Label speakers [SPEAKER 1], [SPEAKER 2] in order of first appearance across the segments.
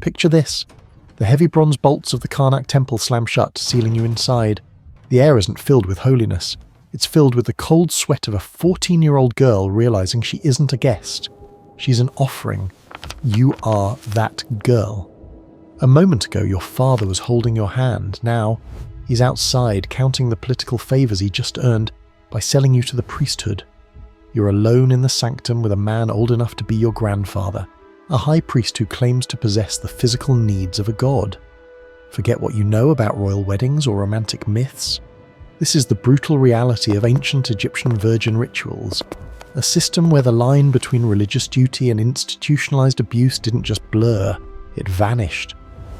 [SPEAKER 1] Picture this. The heavy bronze bolts of the Karnak Temple slam shut, sealing you inside. The air isn't filled with holiness. It's filled with the cold sweat of a 14-year-old girl realizing she isn't a guest. She's an offering. You are that girl. A moment ago, your father was holding your hand. Now, he's outside counting the political favors he just earned by selling you to the priesthood. You're alone in the sanctum with a man old enough to be your grandfather, a high priest who claims to possess the physical needs of a god. Forget what you know about royal weddings or romantic myths. This is the brutal reality of ancient Egyptian virgin rituals, a system where the line between religious duty and institutionalized abuse didn't just blur, it vanished.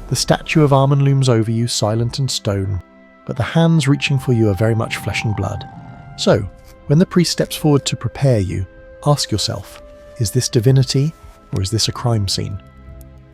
[SPEAKER 1] The statue of Amun looms over you, silent and stone, but the hands reaching for you are very much flesh and blood. So, when the priest steps forward to prepare you, ask yourself, is this divinity or is this a crime scene?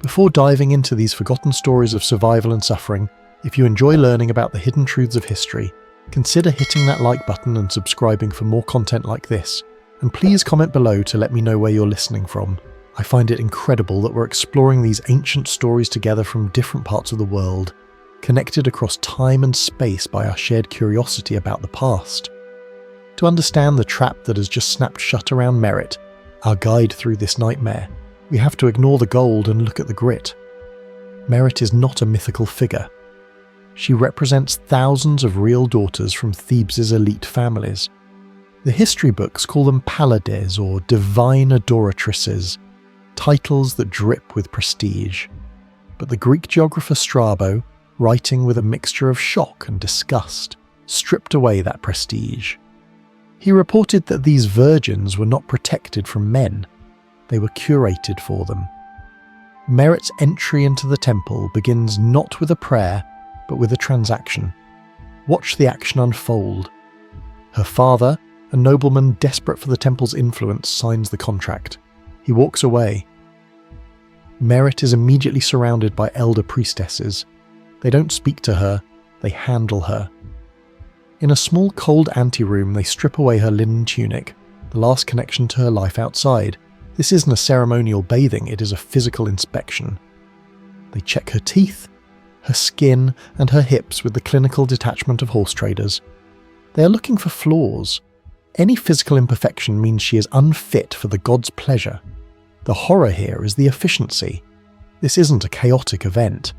[SPEAKER 1] Before diving into these forgotten stories of survival and suffering, if you enjoy learning about the hidden truths of history, consider hitting that like button and subscribing for more content like this. And please comment below to let me know where you're listening from. I find it incredible that we're exploring these ancient stories together from different parts of the world, connected across time and space by our shared curiosity about the past. To understand the trap that has just snapped shut around merit, our guide through this nightmare, we have to ignore the gold and look at the grit. Merit is not a mythical figure. She represents thousands of real daughters from Thebes' elite families. The history books call them Pallades or divine adoratresses, titles that drip with prestige. But the Greek geographer Strabo, writing with a mixture of shock and disgust, stripped away that prestige. He reported that these virgins were not protected from men, they were curated for them. Merit's entry into the temple begins not with a prayer, but with a transaction. Watch the action unfold. Her father, a nobleman desperate for the temple's influence, signs the contract. He walks away. Merit is immediately surrounded by elder priestesses. They don't speak to her, they handle her. In a small cold anteroom, they strip away her linen tunic, the last connection to her life outside. This isn't a ceremonial bathing, it is a physical inspection. They check her teeth, her skin, and her hips with the clinical detachment of horse traders. They are looking for flaws. Any physical imperfection means she is unfit for the god's pleasure. The horror here is the efficiency. This isn't a chaotic event,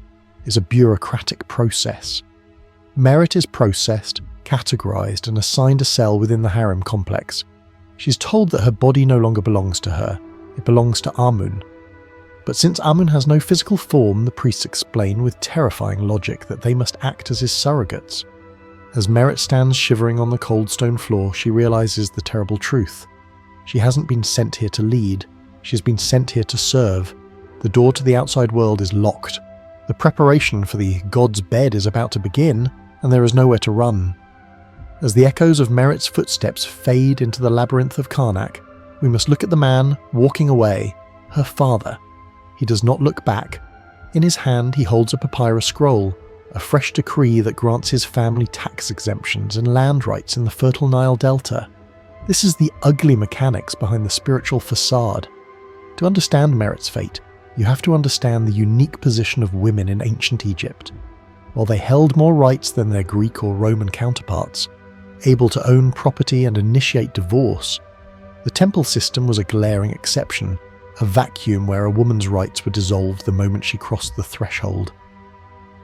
[SPEAKER 1] it's a bureaucratic process. Merit is processed, categorized, and assigned a cell within the harem complex. She's told that her body no longer belongs to her, it belongs to Amun. But since Amun has no physical form, the priests explain with terrifying logic that they must act as his surrogates. As Merit stands shivering on the cold stone floor, she realizes the terrible truth. She hasn't been sent here to lead, she's been sent here to serve. The door to the outside world is locked. The preparation for the god's bed is about to begin, and there is nowhere to run. As the echoes of Merit's footsteps fade into the labyrinth of Karnak, we must look at the man walking away, her father. He does not look back. In his hand he holds a papyrus scroll, a fresh decree that grants his family tax exemptions and land rights in the fertile Nile Delta. This is the ugly mechanics behind the spiritual facade. To understand Merit's fate, you have to understand the unique position of women in ancient Egypt. While they held more rights than their Greek or Roman counterparts, able to own property and initiate divorce, the temple system was a glaring exception, a vacuum where a woman's rights were dissolved the moment she crossed the threshold.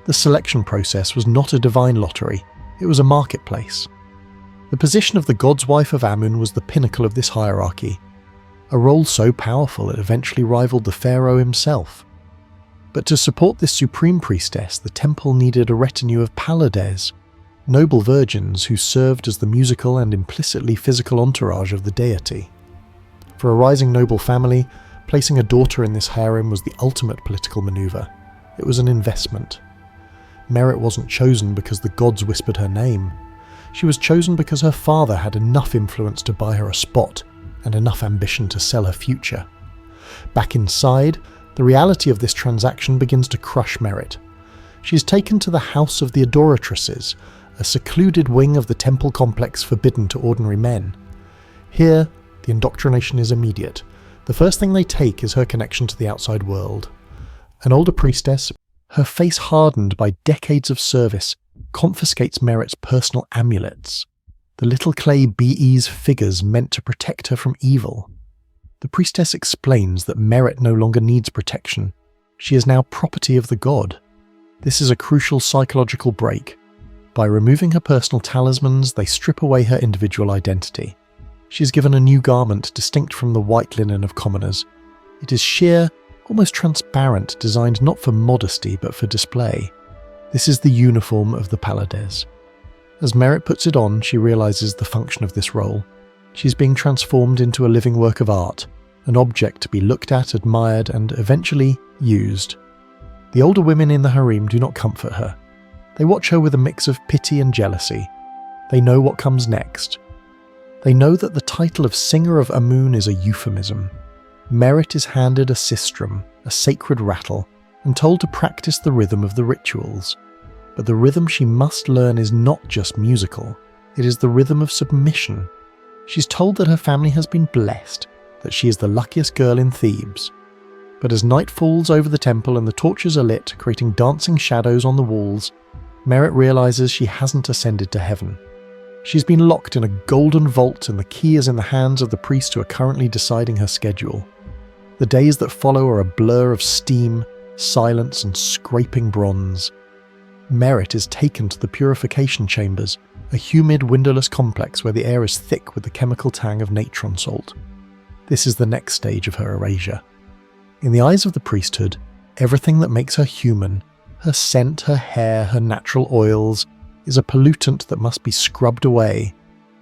[SPEAKER 1] The selection process was not a divine lottery, it was a marketplace. The position of the god's wife of Amun was the pinnacle of this hierarchy, a role so powerful it eventually rivaled the pharaoh himself. But to support this supreme priestess, the temple needed a retinue of Pallades, noble virgins who served as the musical and implicitly physical entourage of the deity. For a rising noble family, placing a daughter in this harem was the ultimate political maneuver. It was an investment. Merit wasn't chosen because the gods whispered her name. She was chosen because her father had enough influence to buy her a spot and enough ambition to sell her future. Back inside, the reality of this transaction begins to crush Merit. She is taken to the House of the Adoratresses, a secluded wing of the temple complex forbidden to ordinary men. Here, the indoctrination is immediate. The first thing they take is her connection to the outside world. An older priestess, her face hardened by decades of service, confiscates Merit's personal amulets, the little clay bees figures meant to protect her from evil. The priestess explains that Merit no longer needs protection. She is now property of the god. This is a crucial psychological break. By removing her personal talismans, they strip away her individual identity. She is given a new garment distinct from the white linen of commoners. It is sheer, almost transparent, designed not for modesty but for display. This is the uniform of the Pallades. As Merit puts it on, she realizes the function of this role. She's being transformed into a living work of art, an object to be looked at, admired, and eventually used. The older women in the harem do not comfort her. They watch her with a mix of pity and jealousy. They know what comes next. They know that the title of Singer of Amun is a euphemism. Merit is handed a sistrum, a sacred rattle, and told to practice the rhythm of the rituals. But the rhythm she must learn is not just musical. It is the rhythm of submission. She's told that her family has been blessed, that she is the luckiest girl in Thebes. But as night falls over the temple and the torches are lit, creating dancing shadows on the walls, Merit realizes she hasn't ascended to heaven. She's been locked in a golden vault and the key is in the hands of the priests who are currently deciding her schedule. The days that follow are a blur of steam, silence, and scraping bronze. Merit is taken to the purification chambers, a humid, windowless complex where the air is thick with the chemical tang of natron salt. This is the next stage of her erasure. In the eyes of the priesthood, everything that makes her human, her scent, her hair, her natural oils, is a pollutant that must be scrubbed away.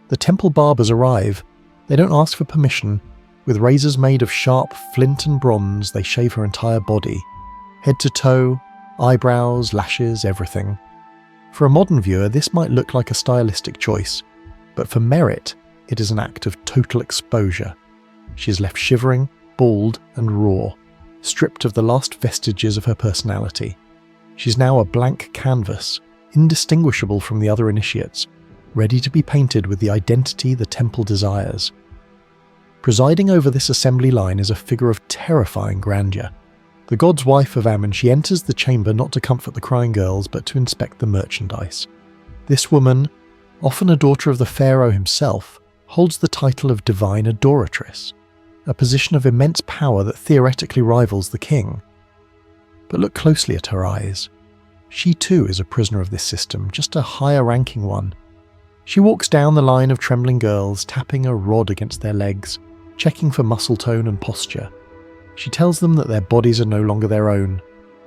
[SPEAKER 1] The temple barbers arrive. They don't ask for permission. With razors made of sharp flint and bronze, they shave her entire body. Head to toe, eyebrows, lashes, everything. For a modern viewer, this might look like a stylistic choice, but for Merit, it is an act of total exposure. She is left shivering, bald, and raw, stripped of the last vestiges of her personality. She's now a blank canvas, indistinguishable from the other initiates, ready to be painted with the identity the temple desires. Presiding over this assembly line is a figure of terrifying grandeur. The god's wife of Amun, she enters the chamber not to comfort the crying girls, but to inspect the merchandise. This woman, often a daughter of the pharaoh himself, holds the title of divine adoratress, a position of immense power that theoretically rivals the king. But look closely at her eyes. She too is a prisoner of this system, just a higher-ranking one. She walks down the line of trembling girls, tapping a rod against their legs, checking for muscle tone and posture. She tells them that their bodies are no longer their own.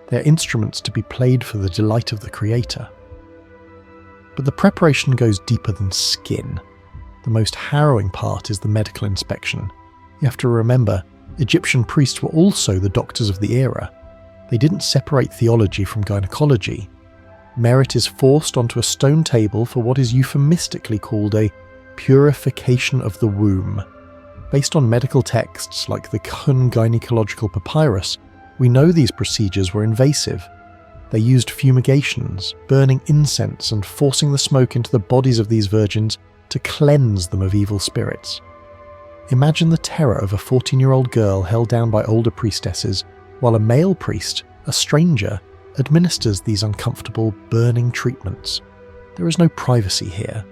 [SPEAKER 1] They're instruments to be played for the delight of the creator. But the preparation goes deeper than skin. The most harrowing part is the medical inspection. You have to remember, Egyptian priests were also the doctors of the era. They didn't separate theology from gynecology. Merit is forced onto a stone table for what is euphemistically called a purification of the womb. Based on medical texts like the Khun Gynecological Papyrus, we know these procedures were invasive. They used fumigations, burning incense and forcing the smoke into the bodies of these virgins to cleanse them of evil spirits. Imagine the terror of a 14-year-old girl held down by older priestesses, while a male priest, a stranger, administers these uncomfortable, burning treatments. There is no privacy here.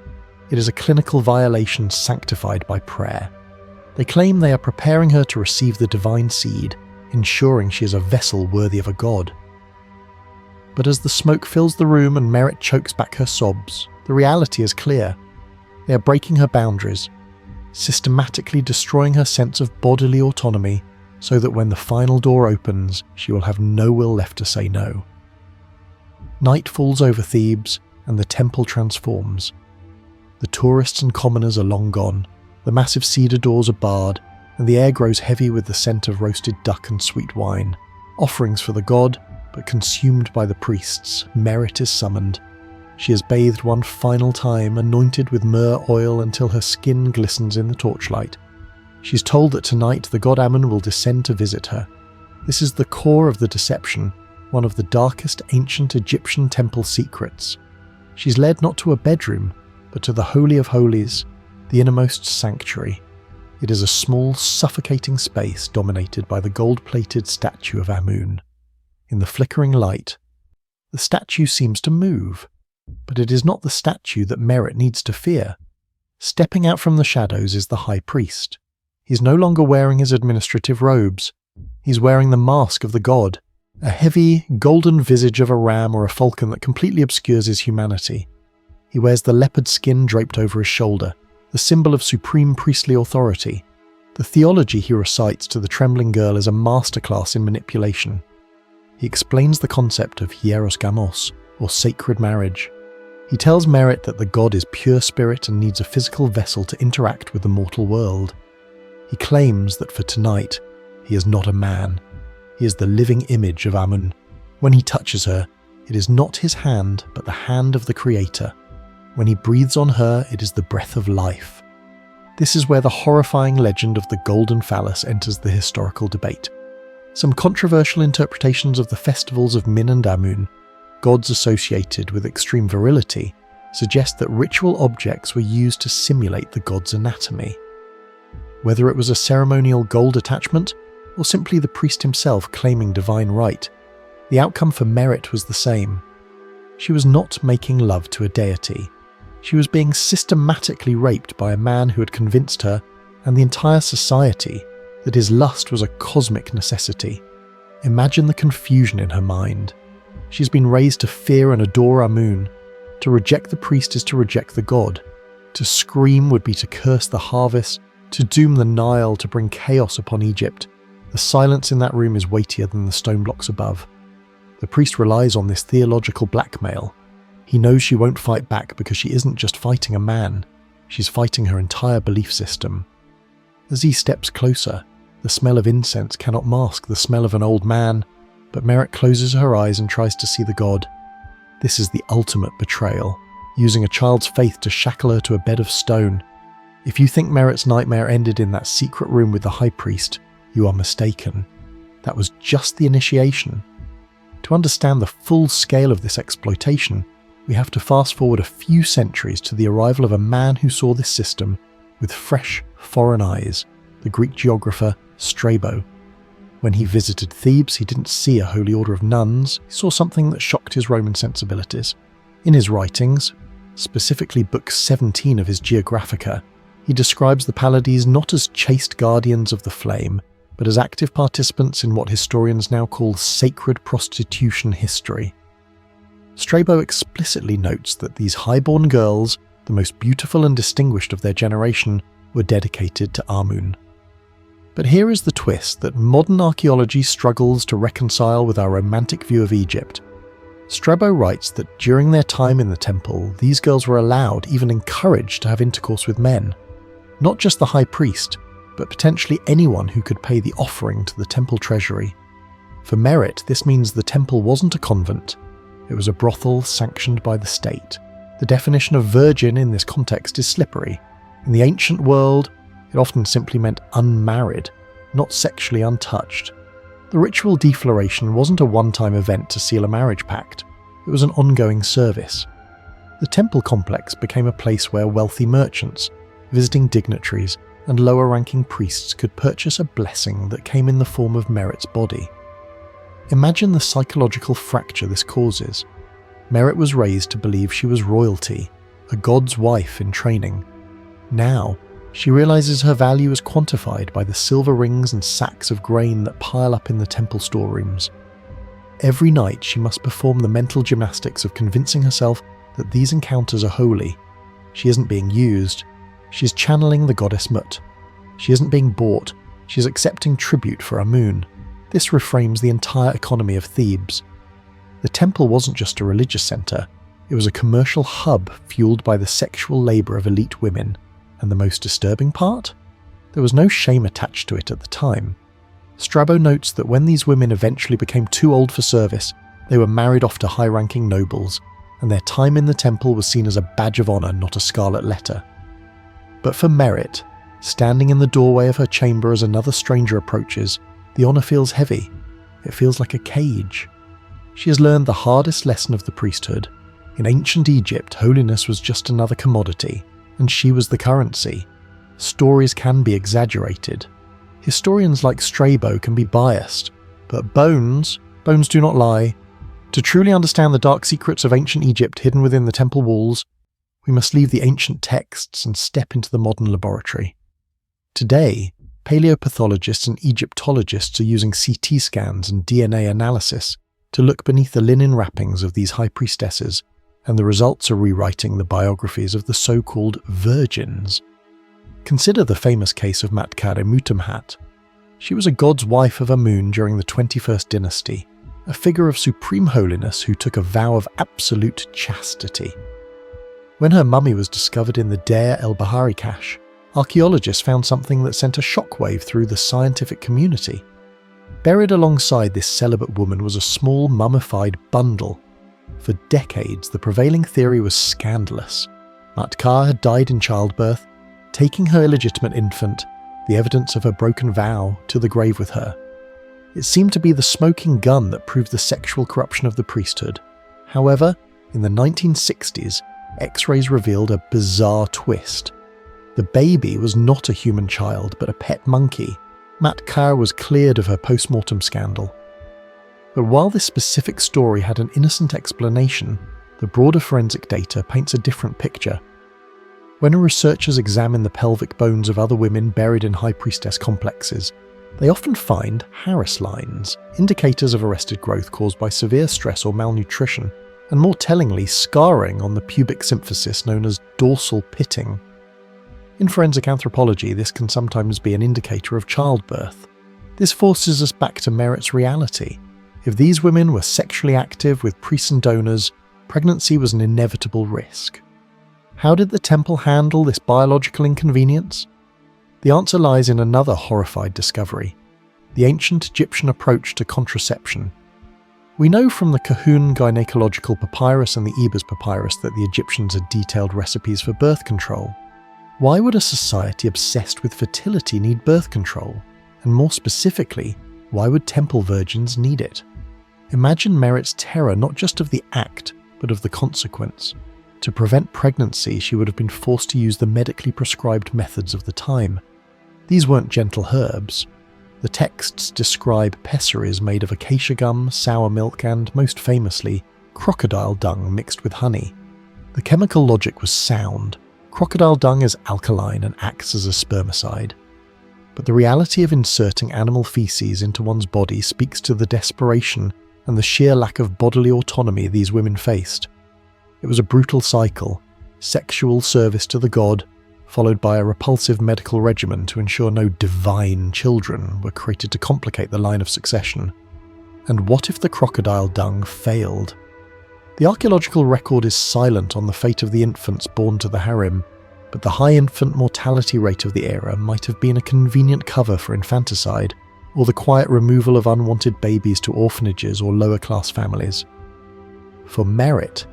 [SPEAKER 1] It is a clinical violation sanctified by prayer. They claim they are preparing her to receive the divine seed, ensuring she is a vessel worthy of a god. But as the smoke fills the room and Merit chokes back her sobs, the reality is clear. They are breaking her boundaries, systematically destroying her sense of bodily autonomy, so that when the final door opens, she will have no will left to say no. Night falls over Thebes, and the temple transforms. The tourists and commoners are long gone. The massive cedar doors are barred, and the air grows heavy with the scent of roasted duck and sweet wine. Offerings for the god, but consumed by the priests, Merit is summoned. She is bathed one final time, anointed with myrrh oil until her skin glistens in the torchlight. She's told that tonight the god Amun will descend to visit her. This is the core of the deception, one of the darkest ancient Egyptian temple secrets. She's led not to a bedroom, but to the Holy of Holies, the innermost sanctuary. It is a small, suffocating space dominated by the gold-plated statue of Amun. in the flickering light. The statue seems to move, but it is not the statue that Merit needs to fear. Stepping out from the shadows is the high priest. He's no longer wearing his administrative robes. He's wearing the mask of the god, a heavy, golden visage of a ram or a falcon that completely obscures his humanity. He wears the leopard skin draped over his shoulder, the symbol of supreme priestly authority. The theology he recites to the trembling girl is a masterclass in manipulation. He explains the concept of hieros gamos, or sacred marriage. He tells Merit that the god is pure spirit and needs a physical vessel to interact with the mortal world. He claims that for tonight, he is not a man. He is the living image of Amun. When he touches her, it is not his hand, but the hand of the Creator. When he breathes on her, it is the breath of life. This is where the horrifying legend of the golden phallus enters the historical debate. Some controversial interpretations of the festivals of Min and Amun, gods associated with extreme virility, suggest that ritual objects were used to simulate the god's anatomy. Whether it was a ceremonial gold attachment, or simply the priest himself claiming divine right, the outcome for Merit was the same. She was not making love to a deity. She was being systematically raped by a man who had convinced her, and the entire society, that his lust was a cosmic necessity. Imagine the confusion in her mind. She's been raised to fear and adore Amun. To reject the priest is to reject the god. To scream would be to curse the harvest, to doom the Nile, to bring chaos upon Egypt. The silence in that room is weightier than the stone blocks above. The priest relies on this theological blackmail. He knows she won't fight back because she isn't just fighting a man, she's fighting her entire belief system. As he steps closer, the smell of incense cannot mask the smell of an old man, but Merit closes her eyes and tries to see the god. This is the ultimate betrayal, using a child's faith to shackle her to a bed of stone. If you think Merit's nightmare ended in that secret room with the high priest, you are mistaken. That was just the initiation. To understand the full scale of this exploitation, we have to fast forward a few centuries to the arrival of a man who saw this system with fresh, foreign eyes, the Greek geographer Strabo. When he visited Thebes, he didn't see a holy order of nuns, he saw something that shocked his Roman sensibilities. In his writings, specifically Book 17 of his Geographica, he describes the Pallades not as chaste guardians of the flame, but as active participants in what historians now call sacred prostitution history. Strabo explicitly notes that these highborn girls, the most beautiful and distinguished of their generation, were dedicated to Amun. But here is the twist that modern archaeology struggles to reconcile with our romantic view of Egypt. Strabo writes that during their time in the temple, these girls were allowed, even encouraged, to have intercourse with men. Not just the high priest, but potentially anyone who could pay the offering to the temple treasury. For Merit, this means the temple wasn't a convent. It was a brothel sanctioned by the state. The definition of virgin in this context is slippery. In the ancient world, it often simply meant unmarried, not sexually untouched. The ritual defloration wasn't a one-time event to seal a marriage pact. It was an ongoing service. The temple complex became a place where wealthy merchants, visiting dignitaries, and lower-ranking priests could purchase a blessing that came in the form of Merit's body. Imagine the psychological fracture this causes. Merit was raised to believe she was royalty, a god's wife in training. Now, she realizes her value is quantified by the silver rings and sacks of grain that pile up in the temple storerooms. Every night she must perform the mental gymnastics of convincing herself that these encounters are holy. She isn't being used. She is channeling the goddess Mut. She isn't being bought. She is accepting tribute for Amun. This reframes the entire economy of Thebes. The temple wasn't just a religious center. It was a commercial hub fueled by the sexual labor of elite women. And the most disturbing part? There was no shame attached to it at the time. Strabo notes that when these women eventually became too old for service, they were married off to high-ranking nobles, and their time in the temple was seen as a badge of honor, not a scarlet letter. But for Merit, standing in the doorway of her chamber as another stranger approaches, the honor feels heavy. It feels like a cage. She has learned the hardest lesson of the priesthood. In ancient Egypt, holiness was just another commodity, and she was the currency. Stories can be exaggerated. Historians like Strabo can be biased, but bones bones do not lie. To truly understand the dark secrets of ancient Egypt hidden within the temple walls, we must leave the ancient texts and step into the modern laboratory. Today, paleopathologists and Egyptologists are using CT scans and DNA analysis to look beneath the linen wrappings of these high priestesses, and the results are rewriting the biographies of the so-called virgins. Consider the famous case of Matkare Mutumhat. She was a god's wife of Amun during the 21st dynasty, a figure of supreme holiness who took a vow of absolute chastity. When her mummy was discovered in the Deir el-Bahari cache, archaeologists found something that sent a shockwave through the scientific community. Buried alongside this celibate woman was a small mummified bundle. For decades, the prevailing theory was scandalous. Matkar had died in childbirth, taking her illegitimate infant, the evidence of her broken vow, to the grave with her. It seemed to be the smoking gun that proved the sexual corruption of the priesthood. However, in the 1960s, X-rays revealed a bizarre twist. The baby was not a human child, but a pet monkey. Matkar was cleared of her post-mortem scandal. But while this specific story had an innocent explanation, the broader forensic data paints a different picture. When researchers examine the pelvic bones of other women buried in high priestess complexes, they often find Harris lines, indicators of arrested growth caused by severe stress or malnutrition, and more tellingly, scarring on the pubic symphysis known as dorsal pitting. In forensic anthropology, this can sometimes be an indicator of childbirth. This forces us back to Merritt's reality. If these women were sexually active with priests and donors, pregnancy was an inevitable risk. How did the temple handle this biological inconvenience? The answer lies in another horrified discovery: the ancient Egyptian approach to contraception. We know from the Kahun gynecological papyrus and the Ebers papyrus that the Egyptians had detailed recipes for birth control. Why would a society obsessed with fertility need birth control? And more specifically, why would temple virgins need it? Imagine Merritt's terror not just of the act, but of the consequence. To prevent pregnancy, she would have been forced to use the medically prescribed methods of the time. These weren't gentle herbs. The texts describe pessaries made of acacia gum, sour milk, and, most famously, crocodile dung mixed with honey. The chemical logic was sound. Crocodile dung is alkaline and acts as a spermicide. But the reality of inserting animal feces into one's body speaks to the desperation and the sheer lack of bodily autonomy these women faced. It was a brutal cycle: sexual service to the god, followed by a repulsive medical regimen to ensure no divine children were created to complicate the line of succession. And what if the crocodile dung failed? The archaeological record is silent on the fate of the infants born to the harem, but the high infant mortality rate of the era might have been a convenient cover for infanticide, or the quiet removal of unwanted babies to orphanages or lower-class families. For Merritt,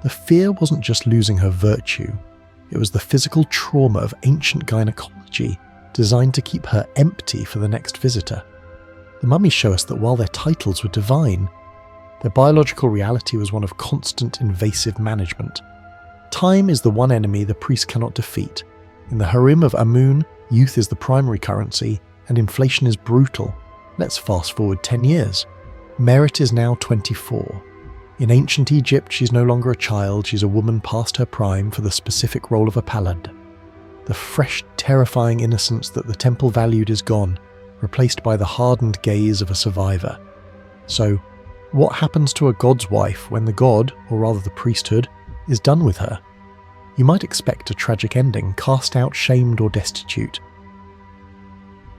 [SPEAKER 1] the fear wasn't just losing her virtue, it was the physical trauma of ancient gynecology designed to keep her empty for the next visitor. The mummies show us that while their titles were divine, their biological reality was one of constant invasive management. Time is the one enemy the priest cannot defeat. In the harem of Amun, youth is the primary currency, and inflation is brutal. Let's fast forward 10 years. Merritt is now 24. In ancient Egypt, she's no longer a child, she's a woman past her prime for the specific role of a Pallade. The fresh, terrifying innocence that the temple valued is gone, replaced by the hardened gaze of a survivor. So, what happens to a god's wife when the god, or rather the priesthood, is done with her? You might expect a tragic ending, cast out, shamed, or destitute.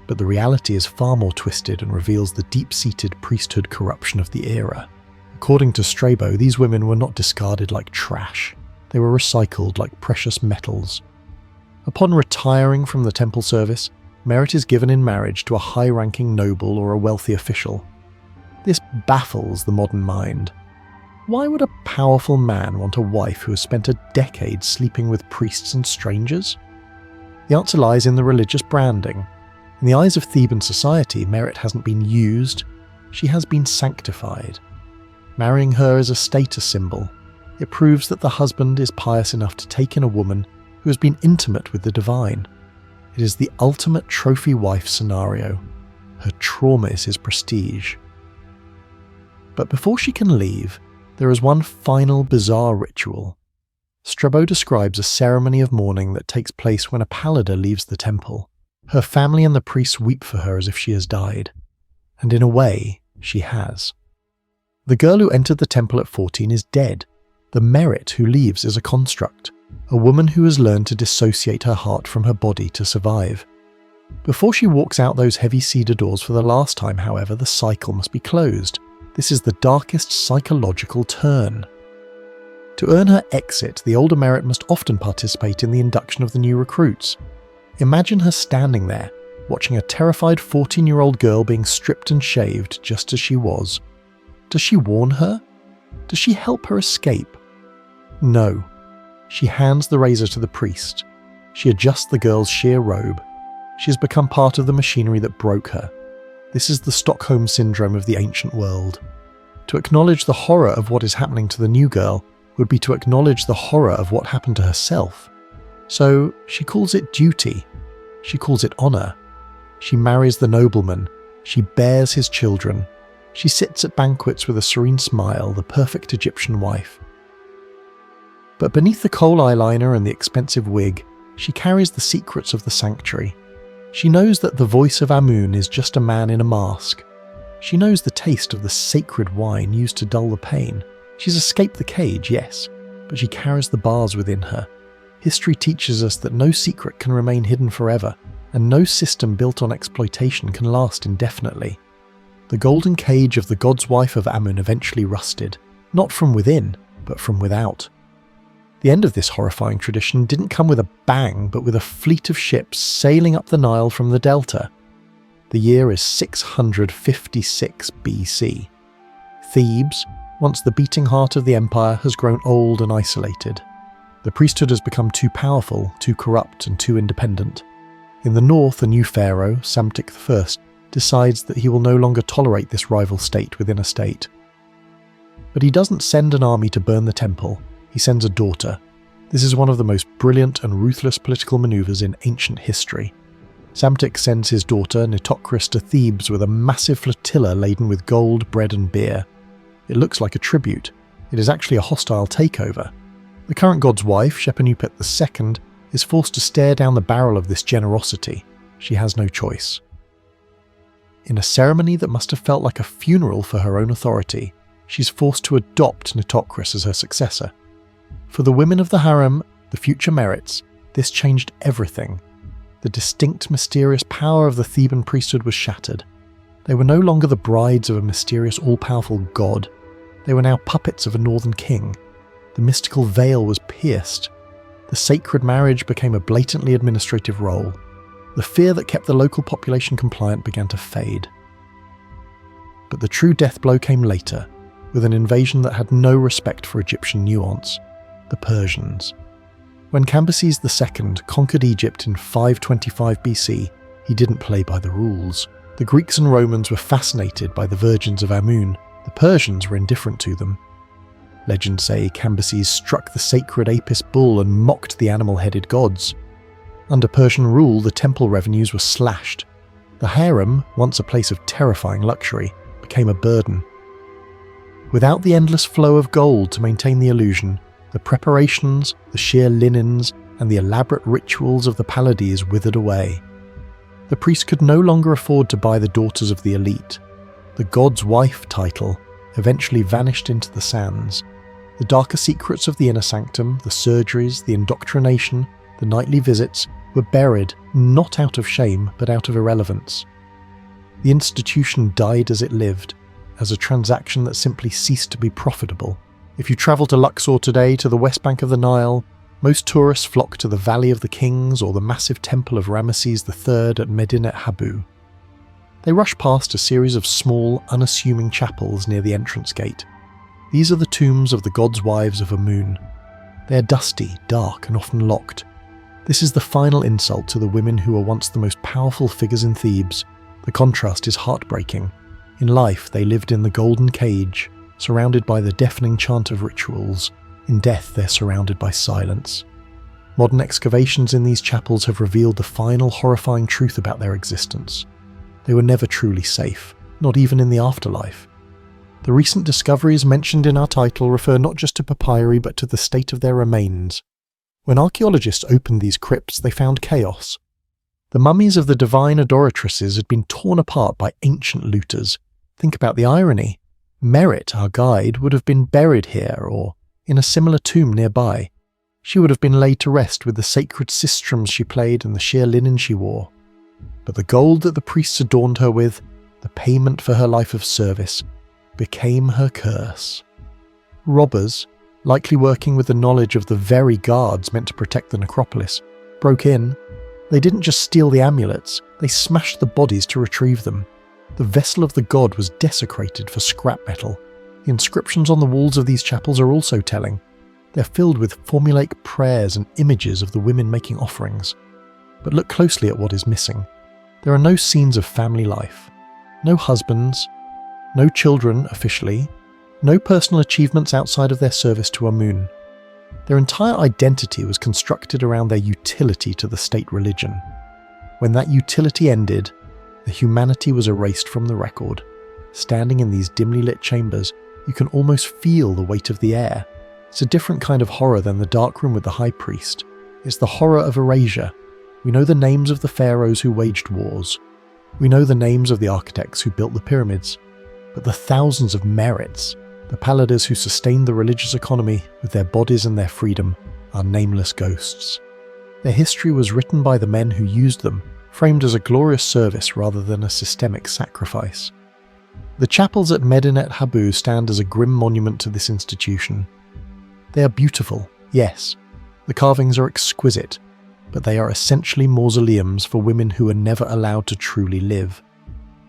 [SPEAKER 1] But the reality is far more twisted and reveals the deep-seated priesthood corruption of the era. According to Strabo, these women were not discarded like trash. They were recycled like precious metals. Upon retiring from the temple service, Merritt is given in marriage to a high-ranking noble or a wealthy official. This baffles the modern mind. Why would a powerful man want a wife who has spent a decade sleeping with priests and strangers? The answer lies in the religious branding. In the eyes of Theban society, Merritt hasn't been used, she has been sanctified. Marrying her is a status symbol. It proves that the husband is pious enough to take in a woman who has been intimate with the divine. It is the ultimate trophy wife scenario. Her trauma is his prestige. But before she can leave, there is one final bizarre ritual. Strabo describes a ceremony of mourning that takes place when a Pallade leaves the temple. Her family and the priests weep for her as if she has died. And in a way, she has. The girl who entered the temple at 14 is dead. The merit who leaves is a construct, a woman who has learned to dissociate her heart from her body to survive. Before she walks out those heavy cedar doors for the last time, however, the cycle must be closed. This is the darkest psychological turn. To earn her exit, the older merit must often participate in the induction of the new recruits. Imagine her standing there, watching a terrified 14-year-old girl being stripped and shaved just as she was. Does she warn her? Does she help her escape? No. She hands the razor to the priest. She adjusts the girl's sheer robe. She has become part of the machinery that broke her. This is the Stockholm syndrome of the ancient world. To acknowledge the horror of what is happening to the new girl would be to acknowledge the horror of what happened to herself. So she calls it duty. She calls it honor. She marries the nobleman. She bears his children. She sits at banquets with a serene smile, the perfect Egyptian wife. But beneath the kohl eyeliner and the expensive wig, she carries the secrets of the sanctuary. She knows that the voice of Amun is just a man in a mask. She knows the taste of the sacred wine used to dull the pain. She's escaped the cage, yes, but she carries the bars within her. History teaches us that no secret can remain hidden forever, and no system built on exploitation can last indefinitely. The golden cage of the god's wife of Amun eventually rusted, not from within, but from without. The end of this horrifying tradition didn't come with a bang, but with a fleet of ships sailing up the Nile from the delta. The year is 656 BC. Thebes, once the beating heart of the empire, has grown old and isolated. The priesthood has become too powerful, too corrupt, and too independent. In the north, a new pharaoh, Psamtik I, decides that he will no longer tolerate this rival state within a state. But he doesn't send an army to burn the temple, he sends a daughter. This is one of the most brilliant and ruthless political maneuvers in ancient history. Psamtik sends his daughter, Nitocris, to Thebes with a massive flotilla laden with gold, bread and beer. It looks like a tribute. It is actually a hostile takeover. The current god's wife, Shepenupet II, is forced to stare down the barrel of this generosity. She has no choice. In a ceremony that must have felt like a funeral for her own authority, she's forced to adopt Nitocris as her successor. For the women of the harem, the future merits, this changed everything. The distinct, mysterious power of the Theban priesthood was shattered. They were no longer the brides of a mysterious, all-powerful god. They were now puppets of a northern king. The mystical veil was pierced. The sacred marriage became a blatantly administrative role. The fear that kept the local population compliant began to fade. But the true death blow came later, with an invasion that had no respect for Egyptian nuance: the Persians. When Cambyses II conquered Egypt in 525 BC, he didn't play by the rules. The Greeks and Romans were fascinated by the virgins of Amun. The Persians were indifferent to them. Legends say Cambyses struck the sacred Apis bull and mocked the animal-headed gods. Under Persian rule, the temple revenues were slashed. The harem, once a place of terrifying luxury, became a burden. Without the endless flow of gold to maintain the illusion, the preparations, the sheer linens, and the elaborate rituals of the Pallades withered away. The priest could no longer afford to buy the daughters of the elite. The god's wife title eventually vanished into the sands. The darker secrets of the inner sanctum, the surgeries, the indoctrination, the nightly visits, were buried, not out of shame, but out of irrelevance. The institution died as it lived, as a transaction that simply ceased to be profitable. If you travel to Luxor today, to the west bank of the Nile, most tourists flock to the Valley of the Kings or the massive temple of Ramesses III at Medinet Habu. They rush past a series of small, unassuming chapels near the entrance gate. These are the tombs of the gods' wives of Amun. They are dusty, dark, and often locked. This is the final insult to the women who were once the most powerful figures in Thebes. The contrast is heartbreaking. In life, they lived in the golden cage, surrounded by the deafening chant of rituals. In death, they're surrounded by silence. Modern excavations in these chapels have revealed the final horrifying truth about their existence. They were never truly safe, not even in the afterlife. The recent discoveries mentioned in our title refer not just to papyri but to the state of their remains. When archaeologists opened these crypts, they found chaos. The mummies of the divine adoratresses had been torn apart by ancient looters. Think about the irony. Merit, our guide, would have been buried here or in a similar tomb nearby. She would have been laid to rest with the sacred sistrums she played and the sheer linen she wore. But the gold that the priests adorned her with, the payment for her life of service, became her curse. Robbers, likely working with the knowledge of the very guards meant to protect the necropolis, broke in. They didn't just steal the amulets, they smashed the bodies to retrieve them. The vessel of the god was desecrated for scrap metal. The inscriptions on the walls of these chapels are also telling. They're filled with formulaic prayers and images of the women making offerings. But look closely at what is missing. There are no scenes of family life. No husbands. No children, officially. No personal achievements outside of their service to Amun. Their entire identity was constructed around their utility to the state religion. When that utility ended, the humanity was erased from the record. Standing in these dimly lit chambers, you can almost feel the weight of the air. It's a different kind of horror than the dark room with the high priest. It's the horror of erasure. We know the names of the pharaohs who waged wars. We know the names of the architects who built the pyramids. But the thousands of merits, the Pallades who sustained the religious economy with their bodies and their freedom, are nameless ghosts. Their history was written by the men who used them, framed as a glorious service rather than a systemic sacrifice. The chapels at Medinet Habu stand as a grim monument to this institution. They are beautiful, yes. The carvings are exquisite, but they are essentially mausoleums for women who were never allowed to truly live.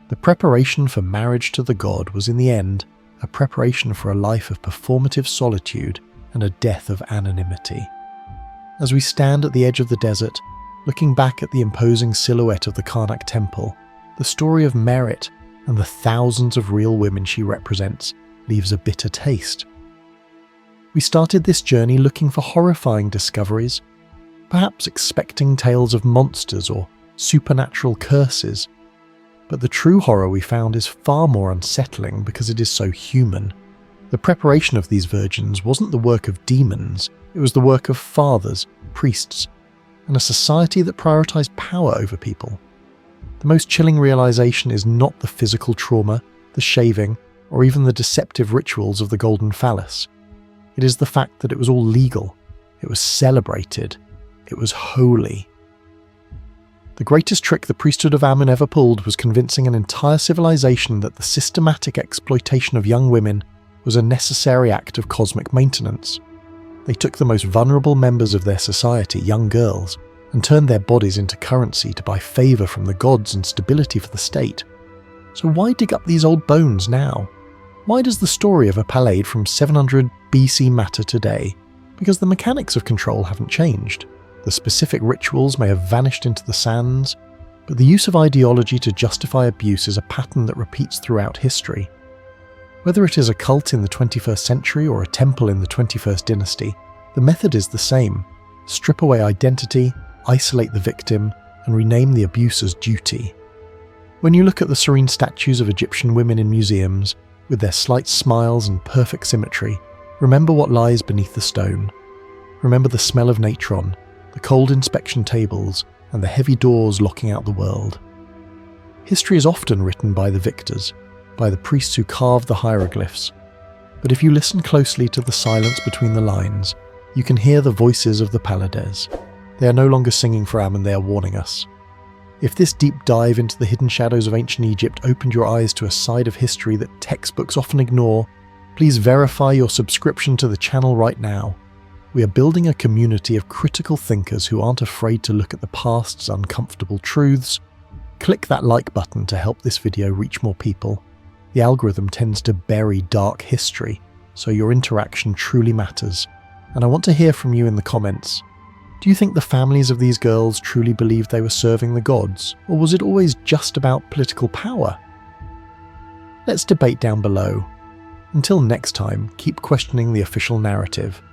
[SPEAKER 1] The preparation for marriage to the god was in the end a preparation for a life of performative solitude and a death of anonymity. As we stand at the edge of the desert, looking back at the imposing silhouette of the Karnak Temple, the story of Merit and the thousands of real women she represents leaves a bitter taste. We started this journey looking for horrifying discoveries, perhaps expecting tales of monsters or supernatural curses. But the true horror we found is far more unsettling because it is so human. The preparation of these virgins wasn't the work of demons, it was the work of fathers, priests, and a society that prioritized power over people. The most chilling realization is not the physical trauma, the shaving, or even the deceptive rituals of the golden phallus. It is the fact that it was all legal, it was celebrated, it was holy. The greatest trick the priesthood of Amun ever pulled was convincing an entire civilization that the systematic exploitation of young women was a necessary act of cosmic maintenance. They took the most vulnerable members of their society, young girls, and turned their bodies into currency to buy favour from the gods and stability for the state. So why dig up these old bones now? Why does the story of a Pallade from 700 BC matter today? Because the mechanics of control haven't changed. The specific rituals may have vanished into the sands, but the use of ideology to justify abuse is a pattern that repeats throughout history. Whether it is a cult in the 21st century or a temple in the 21st dynasty, the method is the same. Strip away identity, isolate the victim, and rename the abuser's duty. When you look at the serene statues of Egyptian women in museums, with their slight smiles and perfect symmetry, remember what lies beneath the stone. Remember the smell of natron, the cold inspection tables, and the heavy doors locking out the world. History is often written by the victors, by the priests who carved the hieroglyphs. But if you listen closely to the silence between the lines, you can hear the voices of the Pallades. They are no longer singing for Amun, they are warning us. If this deep dive into the hidden shadows of ancient Egypt opened your eyes to a side of history that textbooks often ignore, please verify your subscription to the channel right now. We are building a community of critical thinkers who aren't afraid to look at the past's uncomfortable truths. Click that like button to help this video reach more people. The algorithm tends to bury dark history, so your interaction truly matters. And I want to hear from you in the comments. Do you think the families of these girls truly believed they were serving the gods, or was it always just about political power? Let's debate down below. Until next time, keep questioning the official narrative.